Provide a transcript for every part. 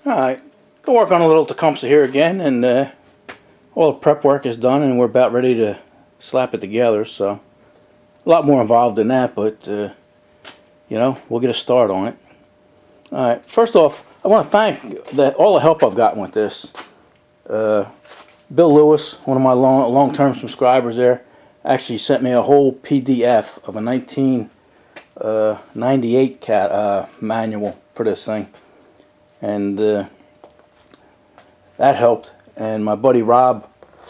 Alright, gonna work on a little Tecumseh here again, and all the prep work is done and we're about ready to slap it together, so a lot more involved than that, but you know, we'll get a start on it. Alright, first off, I want to thank all the help I've gotten with this. Bill Lewis, one of my long-term subscribers there, actually sent me a whole PDF of a 1998 manual for this thing. And that helped. And my buddy Rob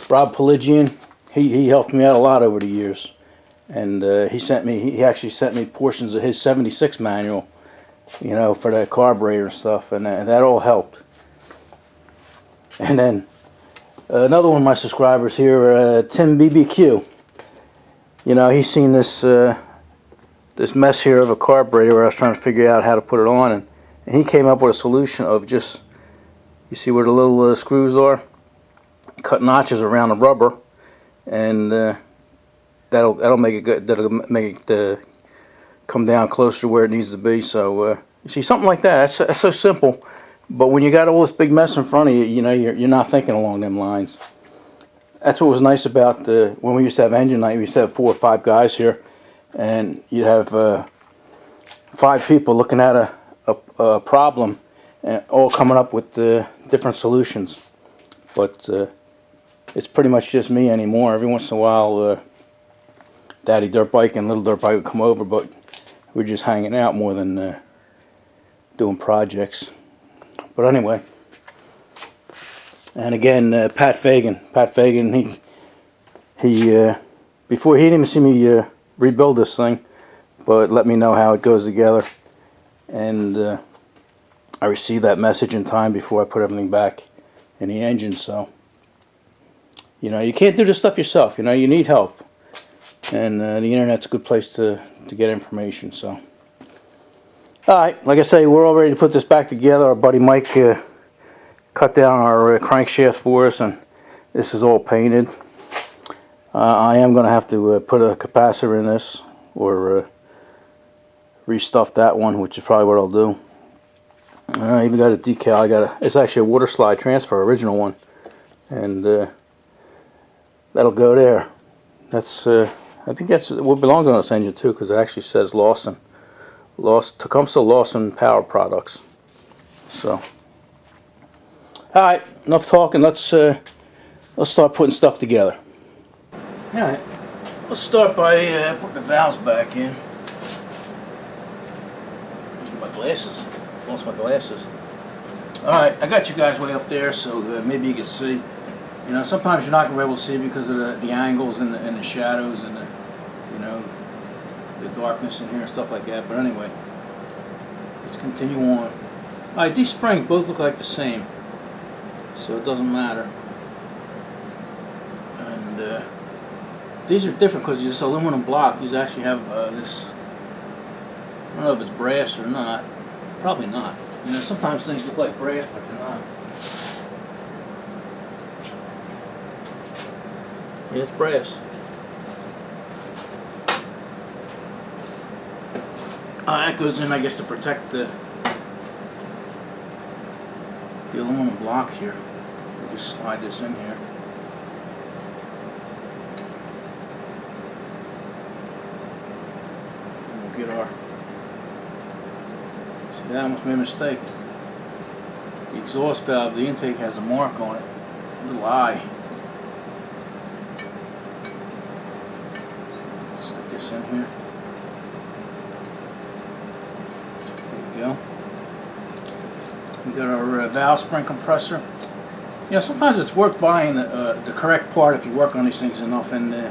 Pelagian, he helped me out a lot over the years. And he actually sent me portions of his 76 manual, you know, for that carburetor and stuff, and that all helped. And then another one of my subscribers here, Tim BBQ, you know, he's seen this this mess here of a carburetor where I was trying to figure out how to put it on, and he came up with a solution of just, you see where the little screws are? Cut notches around the rubber, and that'll make it good. That'll make it come down closer to where it needs to be. So you see, something like that. That's so simple, but when you got all this big mess in front of you, you know, you're not thinking along them lines. That's what was nice about when we used to have engine night. We used to have 4 or 5 guys here, and you'd have 5 people looking at a problem and all coming up with different solutions. But it's pretty much just me anymore. Every once in a while Daddy Dirt Bike and Little Dirt Bike would come over, but we're just hanging out more than doing projects. But anyway, and again, Pat Fagan, he before, he didn't even see me rebuild this thing, but let me know how it goes together. And I received that message in time before I put everything back in the engine. So, you know, you can't do this stuff yourself. You know, you need help, and the internet's a good place to get information. So, all right, like I say, we're all ready to put this back together. Our buddy Mike cut down our crankshaft for us, and this is all painted. I am going to have to put a capacitor in this, or restuff that one, which is probably what I'll do. I even got a decal. It's actually a water slide transfer, original one, and that'll go there. That's I think that's what belongs on this engine too, because it actually says Tecumseh Lawson Power Products. So, all right, enough talking. Let's start putting stuff together. All right, let's start by putting the valves back in. My glasses. Lost my glasses. Alright, I got you guys way up there, so maybe you can see. You know, sometimes you're not going to be able to see because of the angles and the shadows and the, you know, the darkness in here and stuff like that. But anyway, let's continue on. Alright, these springs both look like the same, so it doesn't matter. And these are different because this aluminum block, these actually have this, I don't know if it's brass or not. Probably not. You know, sometimes things look like brass, but they're not. Yeah, it's brass. That goes in, I guess, to protect the aluminum block here. We'll just slide this in here. And we'll get our... Yeah, I almost made a mistake. The exhaust valve, the intake has a mark on it. A little eye. Stick this in here. There we go. We got our valve spring compressor. You know, sometimes it's worth buying the correct part if you work on these things enough. And I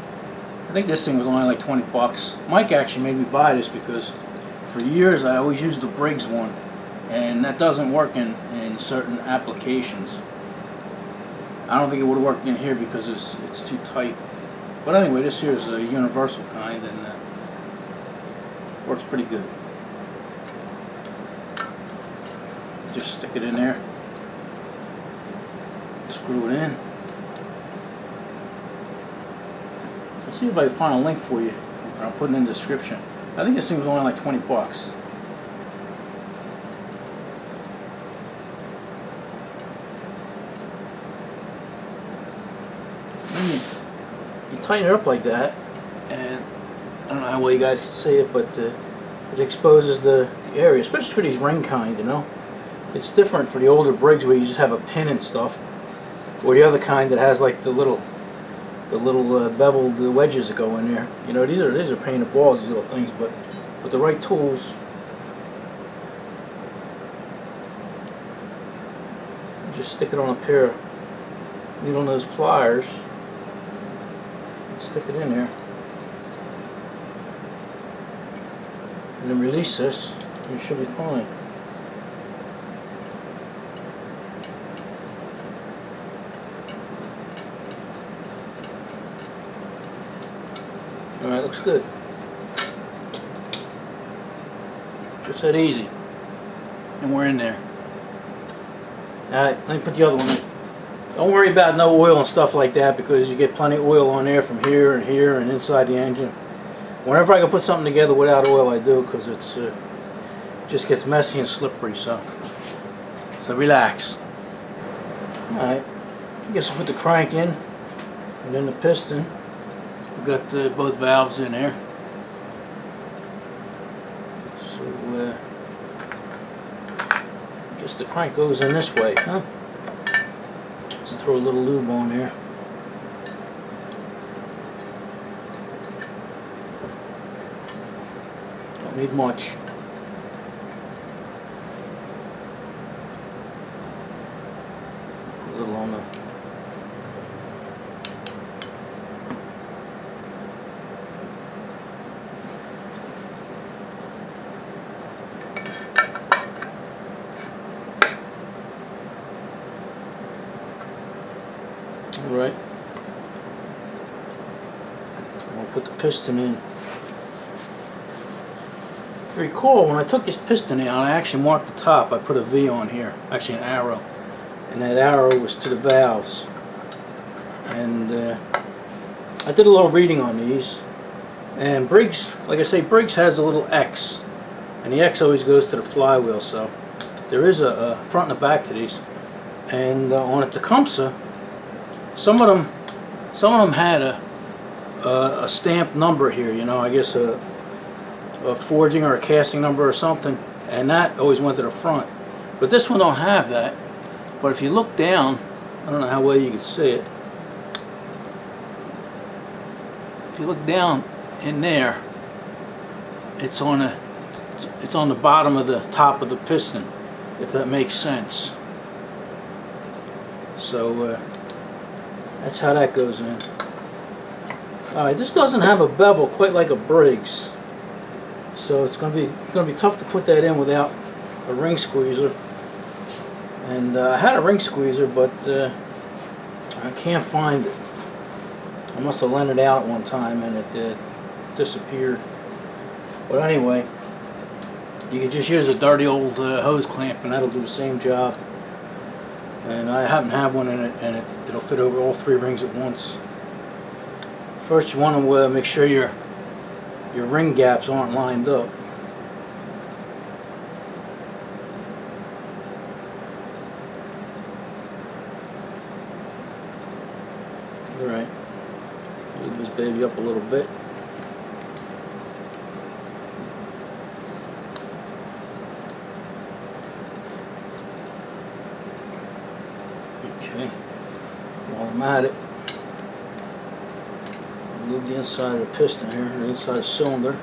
think this thing was only like 20 bucks. Mike actually made me buy this because for years I always used the Briggs one, and that doesn't work in certain applications. I don't think it would have worked in here because it's too tight. But anyway, this here is a universal kind, and works pretty good. Just stick it in there, screw it in. I'll see if I can find a link for you. I'll put it in the description. I think this thing was only like 20 bucks. Then you tighten it up like that, and I don't know how well you guys can see it, but it exposes the area, especially for these ring kind, you know. It's different for the older Briggs where you just have a pin and stuff, or the other kind that has like the little beveled wedges that go in there. You know, these are pain in the balls, these little things, but with the right tools, just stick it on a pair of needle nose pliers and stick it in there, and then release this, and you should be fine. Alright, looks good. Just that easy. And we're in there. Alright, let me put the other one in. Don't worry about no oil and stuff like that, because you get plenty of oil on there from here and inside the engine. Whenever I can put something together without oil, I do, because it's just gets messy and slippery. So relax. Alright, I guess I'll put the crank in, and then the piston. We've got both valves in there. So I guess the crank goes in this way, huh? Let's throw a little lube on there. Don't need much. Put a little on the Alright, I'll put the piston in. If you recall, when I took this piston out, I actually marked the top. I put a V on here, actually an arrow, and that arrow was to the valves. And I did a little reading on these, and Briggs, like I say, Briggs has a little X, and the X always goes to the flywheel, so there is a front and a back to these. And on a Tecumseh, some of them had a stamped number here, you know, I guess a forging or a casting number or something, and that always went to the front. But this one don't have that. But if you look down, I don't know how well you can see it. If you look down in there, it's on the bottom of the top of the piston, if that makes sense. So that's how that goes in. Alright, this doesn't have a bevel quite like a Briggs, so it's gonna be tough to put that in without a ring squeezer. And I had a ring squeezer, but I can't find it. I must have lent it out one time and it disappeared. But anyway, you can just use a dirty old hose clamp, and that'll do the same job. And I happen to have one in it, and it'll fit over all three rings at once. First, you want to make sure your ring gaps aren't lined up. Alright, move this baby up a little bit. Okay, while I'm at it, I'll move the inside of the piston here, the inside of the cylinder.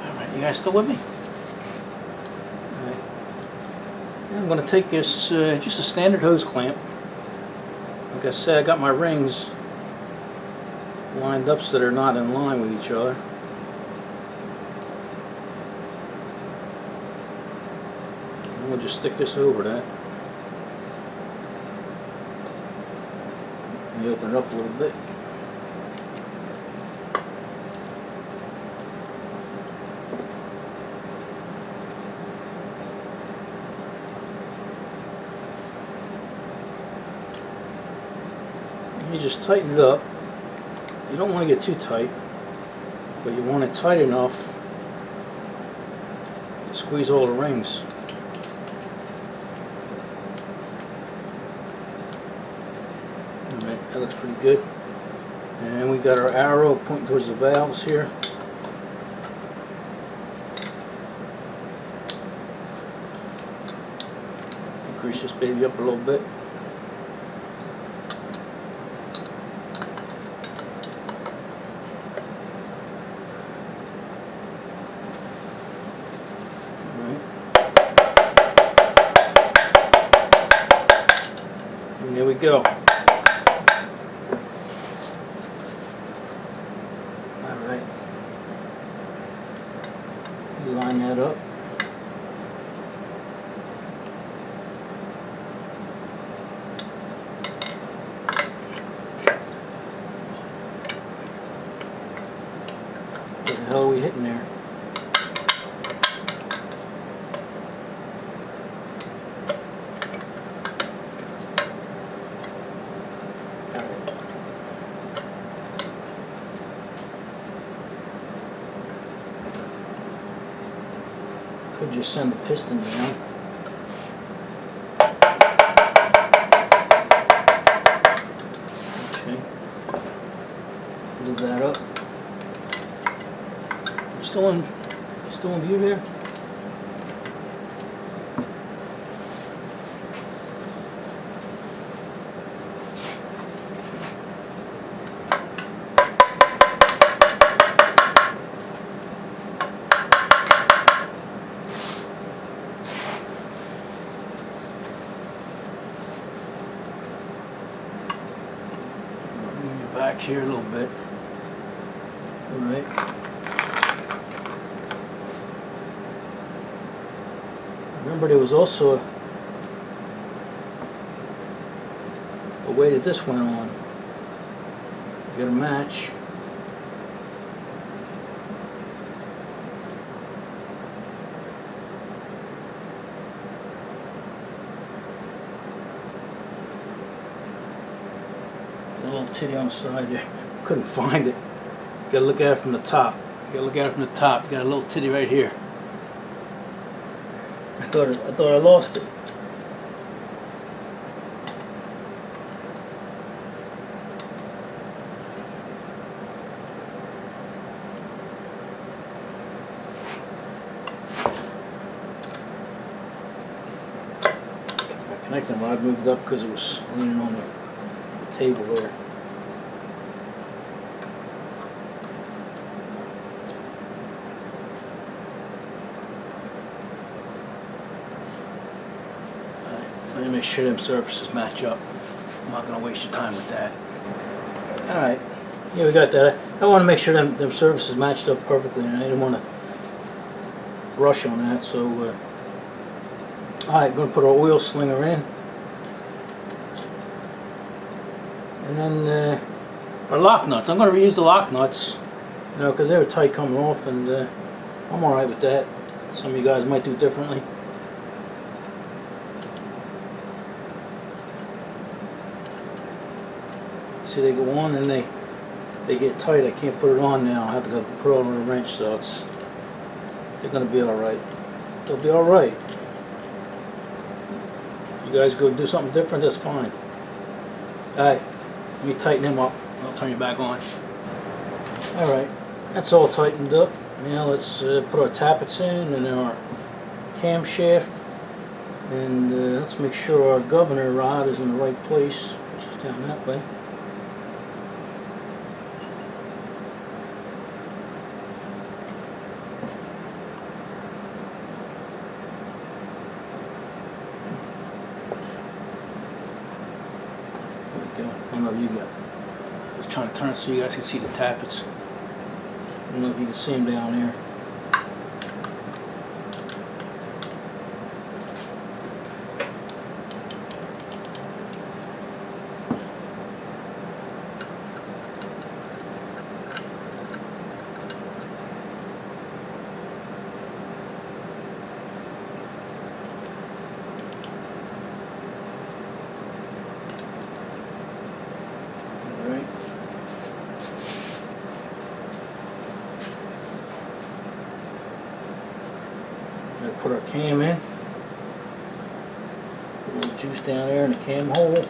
Alright, you guys still with me? Alright. I'm going to take this, just a standard hose clamp. Like I said, I got my rings lined up so they're not in line with each other. And we'll just stick this over that. Let me open it up a little bit. You just tighten it up, You don't want to get too tight, but you want it tight enough to squeeze all the rings. Alright, that looks pretty good. And we got our arrow pointing towards the valves here. Grease this baby up a little bit. And there we go. Alright. Line that up. What the hell are we hitting there? Could just send the piston down. Okay. Move that up. Still in view there? Back here a little bit. Alright. Remember, there was also a way that this went on. You got a match. A little titty on the side there. Couldn't find it. You gotta look at it from the top. You gotta look at it from the top. You got a little titty right here. I thought I lost it. My connecting rod moved up because it was leaning on the table there. Let me make sure them surfaces match up. I'm not going to waste your time with that. Alright, yeah, we got that. I want to make sure them surfaces matched up perfectly, and I didn't want to rush on that, so alright, going to put our oil slinger in. And then our lock nuts. I'm going to reuse the lock nuts, you know, because they were tight coming off, and I'm alright with that. Some of you guys might do differently. See, they go on and they get tight. I can't put it on now. I have to go put it on a wrench, so they're going to be alright. They'll be alright. You guys go do something different, that's fine. Alright, let me tighten them up. I'll turn you back on. Alright, that's all tightened up. Now let's put our tappets in and our camshaft. And let's make sure our governor rod is in the right place, which is down that way. I don't know if you got. I was trying to turn it so you guys can see the tappets. I don't know if you can see them down there. put our cam in. Put a little juice down there in the cam hole.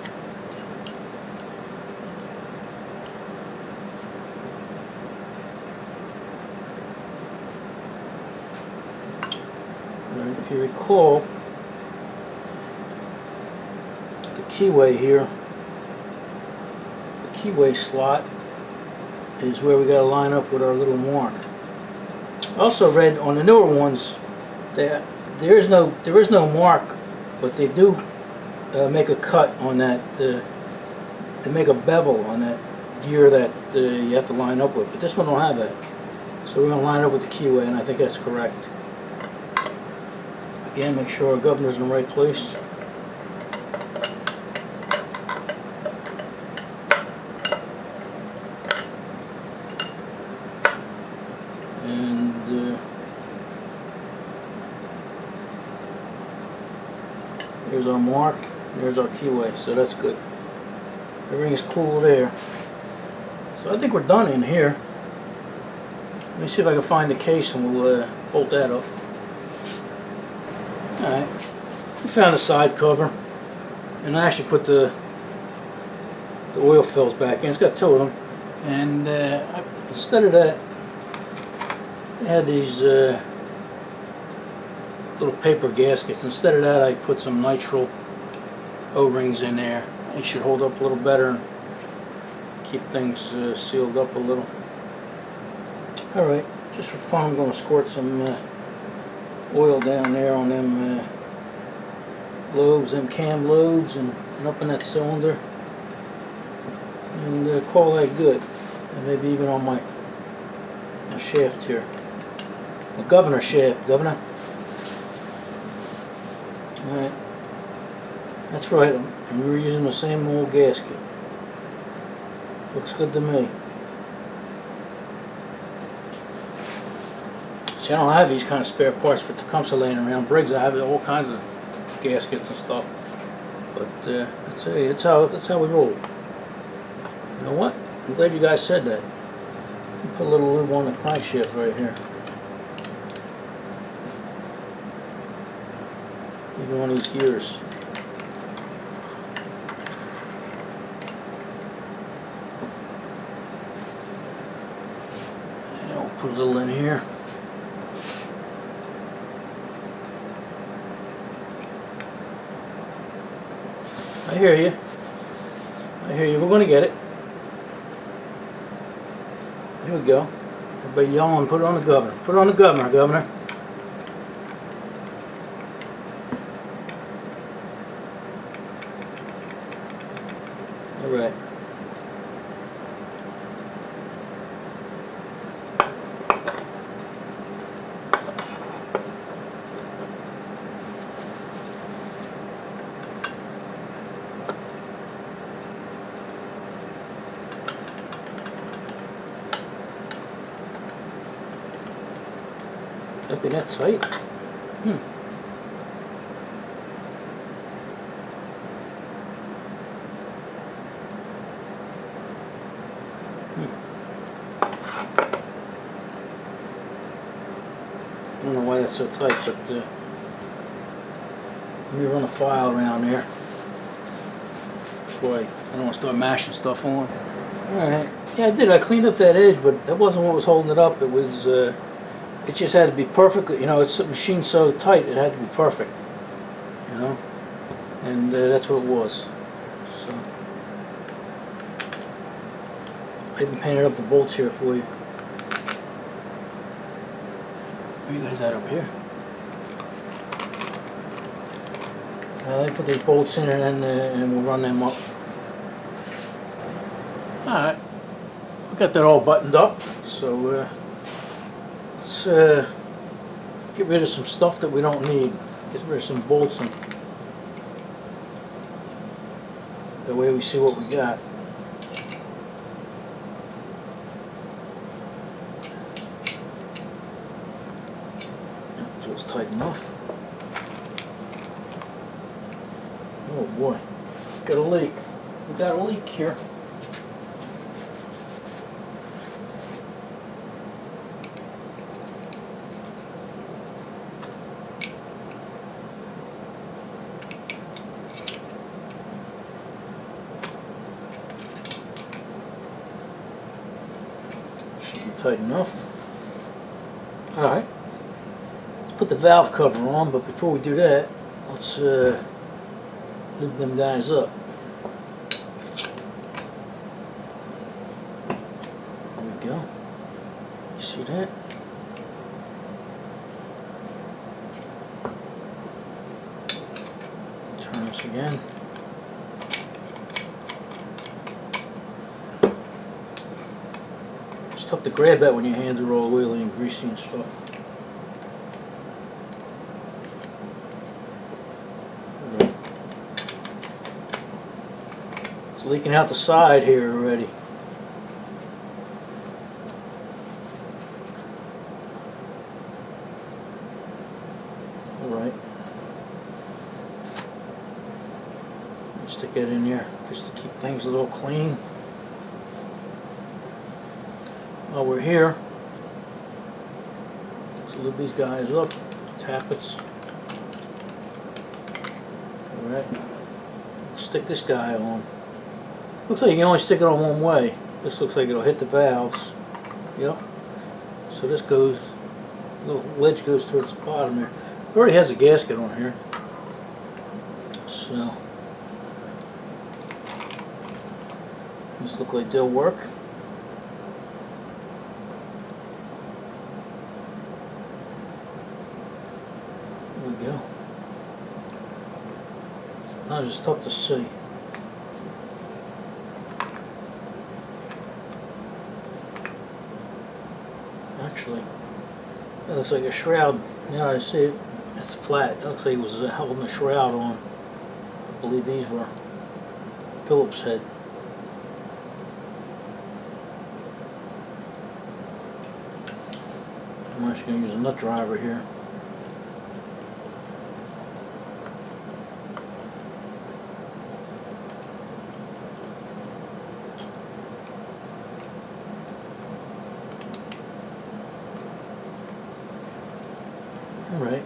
And if you recall, the keyway here, the keyway slot is where we got to line up with our little mark. I also read on the newer ones that there is no mark, but they do make a cut on that. They make a bevel on that gear that you have to line up with, but this one don't have that. So we're going to line up with the keyway, and I think that's correct. Again, make sure our governor's in the right place. And here's our mark, there's our keyway, so that's good. Everything is cool there. So I think we're done in here. Let me see if I can find the case and we'll bolt that up. Alright, we found the side cover, and I actually put the oil fills back in. It's got two of them, and instead of that, they had these little paper gaskets. Instead of that, I put some nitrile O-rings in there. They should hold up a little better and keep things sealed up a little. Alright, just for fun, I'm going to squirt some oil down there on them lobes, them cam lobes, and up in that cylinder, and call that good. And maybe even on my shaft here, the governor shaft, governor. Alright, that's right, I'm reusing the same old gasket. Looks good to me. See, I don't have these kind of spare parts for Tecumseh laying around. Briggs, I have all kinds of gaskets and stuff. But that's how we roll. You know what? I'm glad you guys said that. Put a little lube on the crankshaft right here. Even on these gears. And I'll put a little in here. I hear you. I hear you. We're going to get it. Here we go. Everybody yelling, put it on the governor. Put it on the governor, governor. All right. That'd be that tight. I don't know why that's so tight, but let me run a file around there before I don't want to start mashing stuff on. Alright. Yeah, I did. I cleaned up that edge, but that wasn't what was holding it up. It was it just had to be perfectly, you know, it's machined so tight it had to be perfect, you know, and that's what it was. So I even painted up the bolts here for you. Where you guys at over here? Let me put these bolts in and we'll run them up. Alright, we got that all buttoned up, so let's get rid of some stuff that we don't need. Get rid of some bolts, and that way we see what we got. Feels tight enough. Oh boy, got a leak. We got a leak here. tight enough. Alright. Let's put the valve cover on, but before we do that, let's lube them guys up. There we go. You see that? Turn this again. It's tough to grab that when your hands are all oily and greasy and stuff. It's leaking out the side here already. Alright. Stick it in there just to keep things a little clean. While we're here, let's lube these guys up. Tappets. Alright. Stick this guy on. Looks like you can only stick it on one way. This looks like it'll hit the valves. Yep. So this goes, the little ledge goes towards the bottom there. It already has a gasket on here. So these look like they'll work. There we go. Sometimes it's tough to see. Actually, that looks like a shroud. Now I see it. It's flat. It looks like it was holding a shroud on. I believe these were Phillips head. I'm actually going to use a nut driver here. Alright.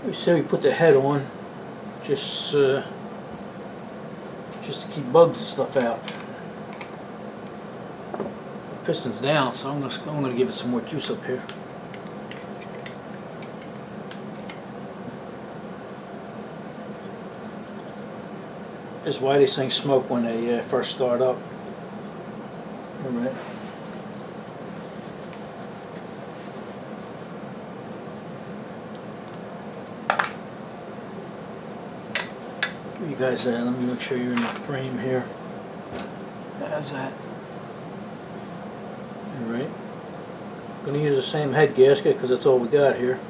We say we put the head on just to keep bugs and stuff out. The piston's down, so I'm gonna give it some more juice up here. This is why these things smoke when they first start up. Alright. You guys, let me make sure you're in the frame here. How's that? Alright. Going to use the same head gasket because that's all we got here.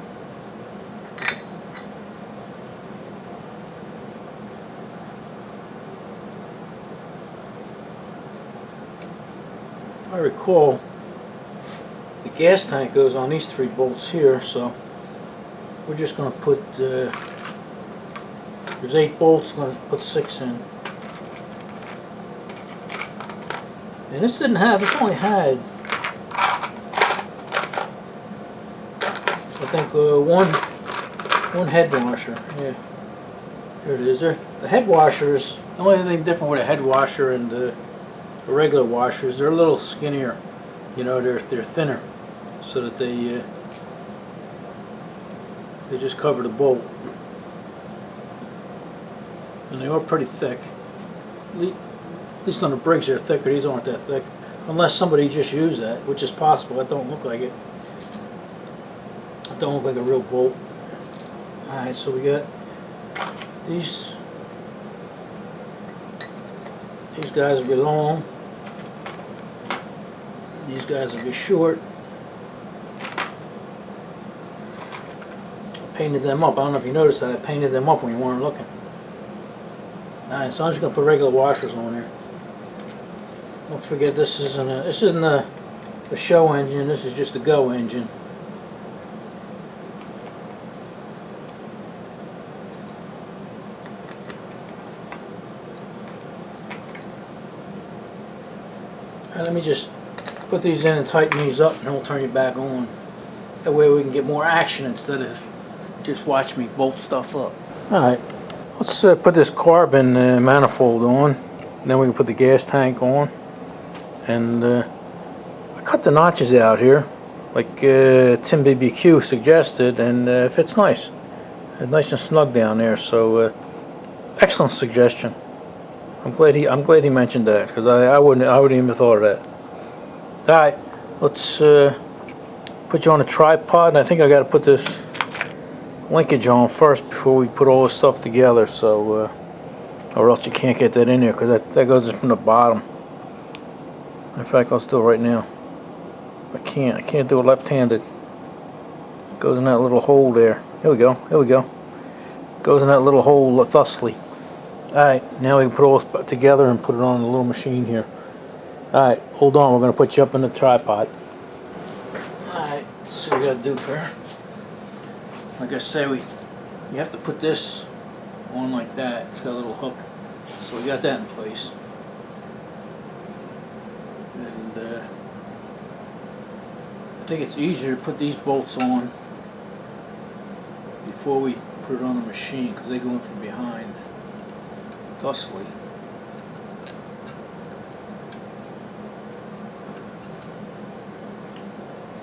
If I recall, the gas tank goes on these 3 bolts here, so we're just going to put there's 8 bolts, I'm going to put 6 in. And this only had, I think, one head washer. Yeah, there it is. The head washers, the only thing different with a head washer and the regular washers, they're a little skinnier. You know, they're thinner, so that they just cover the bolt. And they are pretty thick. At least on the Briggs they're thicker. These aren't that thick. Unless somebody just used that, which is possible. That don't look like it. That don't look like a real bolt. Alright, so we got these guys will be long. These guys will be short. I painted them up. I don't know if you noticed that. I painted them up when you weren't looking. Alright, so I'm just going to put regular washers on there. Don't forget this isn't the show engine, this is just the go engine. Alright, let me just put these in and tighten these up and then we'll turn you back on. That way we can get more action instead of just watch me bolt stuff up. Alright. Let's put this carbon manifold on, and then we can put the gas tank on. and I cut the notches out here like Tim BBQ suggested, and it fits nice. It's nice and snug down there, so excellent suggestion. I'm glad he mentioned that, because I wouldn't even have thought of that. Alright, let's put you on a tripod, and I think I got to put this linkage on first before we put all this stuff together, so or else you can't get that in there, because that goes in from the bottom. In fact, let's do it right now. I can't do it left-handed. It goes in that little hole there. Here we go. It goes in that little hole thusly. Alright, now we can put all this together and put it on the little machine here. Alright, hold on, we're going to put you up in the tripod. Alright, let's see what we got to do here. Like I say, you have to put this on like that. It's got a little hook. So we got that in place. And I think it's easier to put these bolts on before we put it on the machine, because they go in from behind thusly.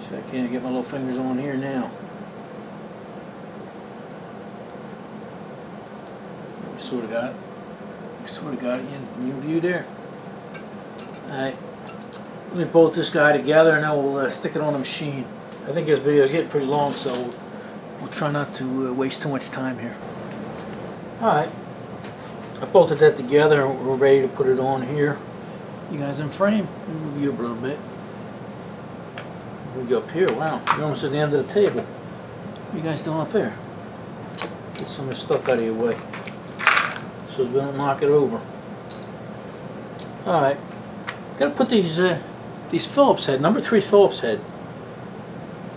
See, I can't get my little fingers on here now. We sort of got it. We sort of got it in view there. Alright, let me bolt this guy together and then we'll stick it on the machine. I think this video is getting pretty long, so we'll try not to waste too much time here. Alright, I bolted that together and we're ready to put it on here. You guys in frame? Let me move you up a little bit. We go up here. Wow, you're almost at the end of the table. What are you guys doing up here? Get some of this stuff out of your way so we don't knock it over. Alright, gotta put these Phillips head, number 3 Phillips head.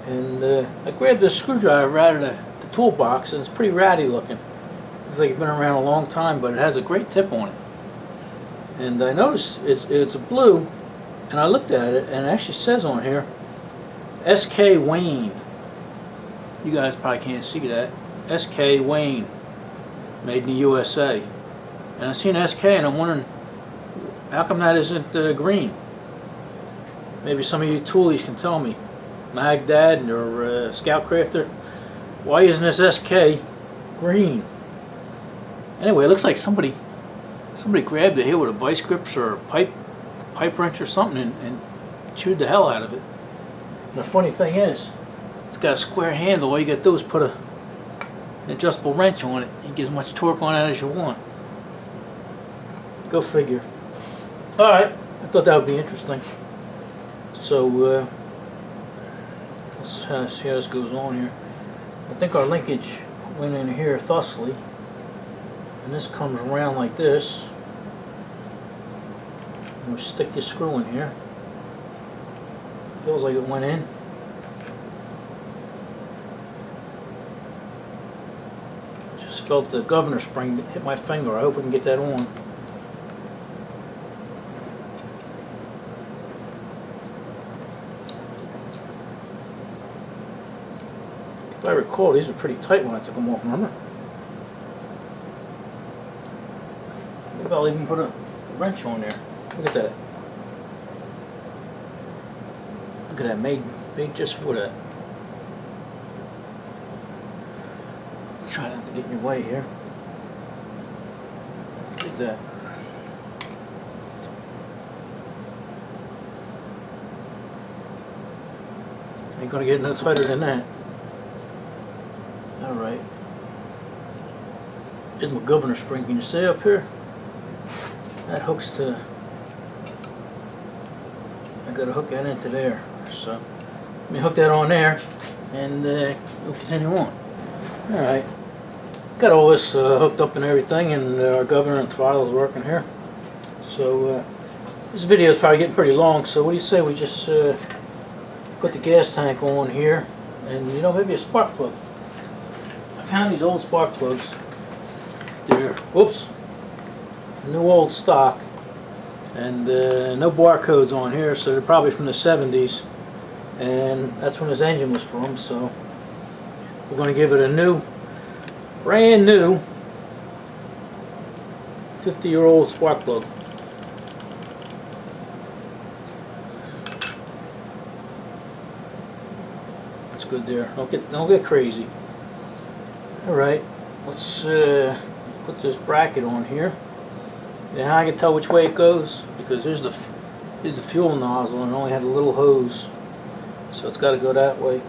And I grabbed this screwdriver out of the toolbox, and it's pretty ratty looking. It's like it's been around a long time, but it has a great tip on it. And I noticed it's blue, and I looked at it, and it actually says on here, SK Wayne. You guys probably can't see that. SK Wayne, made in the USA. And I seen SK, and I'm wondering, how come that isn't green? Maybe some of you toolies can tell me. Magdad or Scoutcrafter, why isn't this SK green? Anyway, it looks like somebody grabbed it here with a vice grips or a pipe wrench or something and chewed the hell out of it. And the funny thing is, it's got a square handle. All you got to do is put an adjustable wrench on it and get as much torque on it as you want. Go figure. Alright, I thought that would be interesting. So, let's see how this goes on here. I think our linkage went in here thusly. And this comes around like this. And we stick this screw in here. Feels like it went in. Just felt the governor spring hit my finger. I hope we can get that on. If I recall, these were pretty tight when I took them off, remember? Maybe I'll even put a wrench on there. Look at that. Look at that, made just for that. Try not to get in your way here. Look at that. Ain't gonna get no tighter than that. Alright. Here's my governor spring. Can you see up here? That hooks to... I gotta hook that into there. So, let me hook that on there and we'll continue on. Alright. Got all this hooked up and everything, and our governor and throttle is working here. So, this video is probably getting pretty long, so what do you say we just put the gas tank on here and, you know, maybe a spark plug. I found these old spark plugs. They're, whoops, new old stock, and no barcodes on here, so they're probably from the 70s, and that's when this engine was from. So we're going to give it a new, brand new 50-year-old spark plug. That's good there. Don't get crazy. All right, let's put this bracket on here. And how I can tell which way it goes, because here's the fuel nozzle, and it only had a little hose, so it's got to go that way.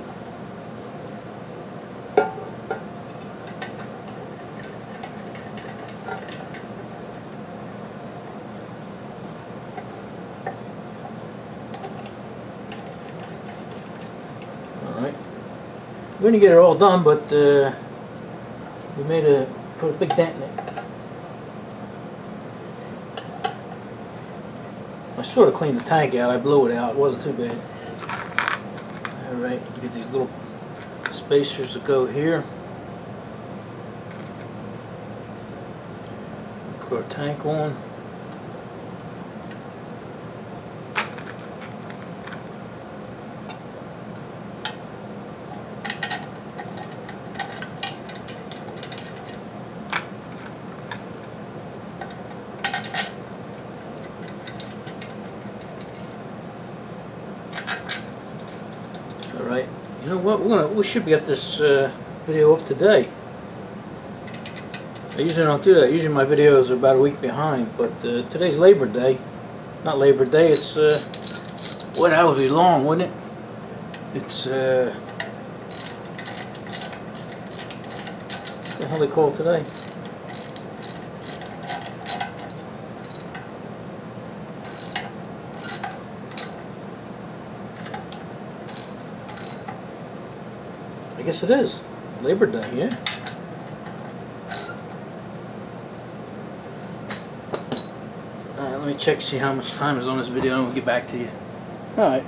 Alright, we're going to get it all done, but we put a big dent in it. I sort of cleaned the tank out. I blew it out. It wasn't too bad. Alright, get these little spacers to go here. Put our tank on. Alright, you know what? We should get this video up today. I usually don't do that. Usually my videos are about a week behind, but today's Labor Day. Not Labor Day, it's well, that would be long, wouldn't it? It's what the hell they call it today? I guess it is Labor Day, yeah. Alright, let me check, see how much time is on this video, and we'll get back to you. Alright,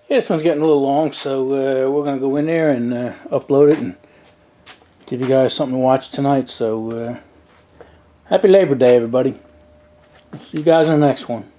yeah, this one's getting a little long, so we're going to go in there and upload it and give you guys something to watch tonight. So, happy Labor Day, everybody. See you guys in the next one.